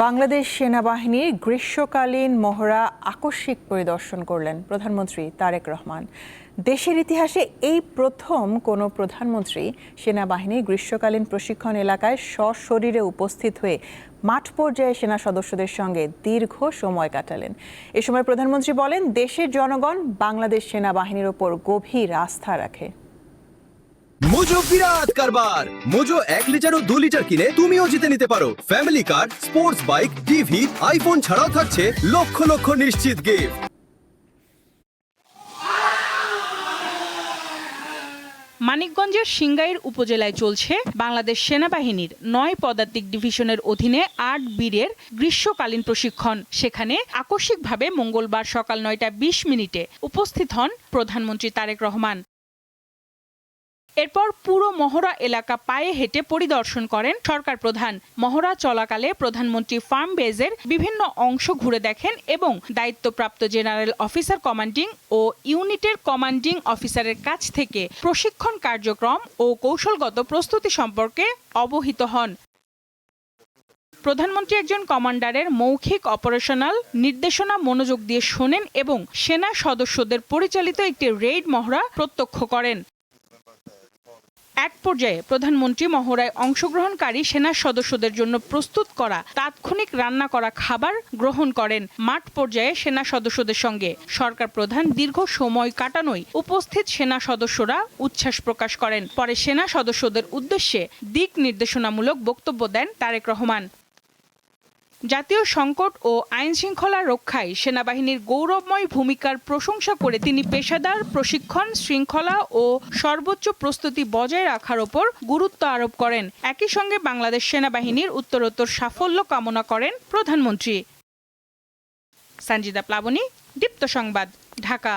বাংলাদেশ সেনাবাহিনীর গ্রীষ্মকালীন মহড়া আকস্মিক পরিদর্শন করলেন প্রধানমন্ত্রী তারেক রহমান। দেশের ইতিহাসে এই প্রথম কোনো প্রধানমন্ত্রী সেনাবাহিনীর গ্রীষ্মকালীন প্রশিক্ষণ এলাকায় সশরীরে উপস্থিত হয়ে মাঠ পর্যায়ে সেনা সদস্যদের সঙ্গে দীর্ঘ সময় কাটালেন। এ সময় প্রধানমন্ত্রী বলেন, দেশের জনগণ বাংলাদেশ সেনাবাহিনীর ওপর গভীর আস্থা রাখে। মোজো বিরাট কারবার। মোজো 1 লিটার ও 2 লিটার কিনে তুমিও জিতে নিতে পারো ফ্যামিলি কার, স্পোর্টস বাইক, টিভি, আইফোন ছাড়াও থাকছে লক্ষ লক্ষ নিশ্চিত গিফট। মানিকগঞ্জের সিংগাইর উপজেলায় চলছে বাংলাদেশ সেনাবাহিনীর 9 পদাতিক ডিভিশনের অধীনে 8 বীরের গ্রীষ্মকালীন প্রশিক্ষণ। সেখানে আকস্মিকভাবে মঙ্গলবার সকাল 9টা 20 মিনিটে উপস্থিত হন প্রধানমন্ত্রী তারেক রহমান। এরপর পুরো মহড়া এলাকা পায়ে হেঁটে পরিদর্শন করেন সরকার প্রধান। মহড়া চলাকালে প্রধানমন্ত্রী ফার্ম বেজের বিভিন্ন অংশ ঘুরে দেখেন এবং দায়িত্বপ্রাপ্ত জেনারেল অফিসার কমান্ডিং ও ইউনিটের কমান্ডিং অফিসারের কাছ থেকে প্রশিক্ষণ কার্যক্রম ও কৌশলগত প্রস্তুতি সম্পর্কে অবহিত হন। প্রধানমন্ত্রী একজন কমান্ডারের মৌখিক অপারেশনাল নির্দেশনা মনোযোগ দিয়ে শোনেন এবং সেনা সদস্যদের পরিচালিত একটি রেইড মহড়া প্রত্যক্ষ করেন। এক পর্যায়ে প্রধানমন্ত্রী মহড়ায় অংশগ্রহণকারী সেনা সদস্যদের জন্য প্রস্তুত করা তাৎক্ষণিক রান্না করা খাবার গ্রহণ করেন। মাঠ পর্যায়ে সেনা সদস্যদের সঙ্গে সরকার প্রধান দীর্ঘ সময় কাটানোয় উপস্থিত সেনা সদস্যরা উচ্ছ্বাস প্রকাশ করেন। পরে সেনা সদস্যদের উদ্দেশ্যে দিক নির্দেশনামূলক বক্তব্য দেন তারেক রহমান। জাতীয় সংকট ও আইন শৃঙ্খলা রক্ষায় সেনাবাহিনীর গৌরবময় ভূমিকার প্রশংসা করে তিনি পেশাদার প্রশিক্ষণ, শৃঙ্খলা ও সর্বোচ্চ প্রস্তুতি বজায় রাখার ওপর গুরুত্ব আরোপ করেন। একই সঙ্গে বাংলাদেশ সেনাবাহিনীর উত্তরোত্তর সাফল্য কামনা করেন প্রধানমন্ত্রী। সঞ্জিদা প্লাবনী, দীপ্ত সংবাদ, ঢাকা।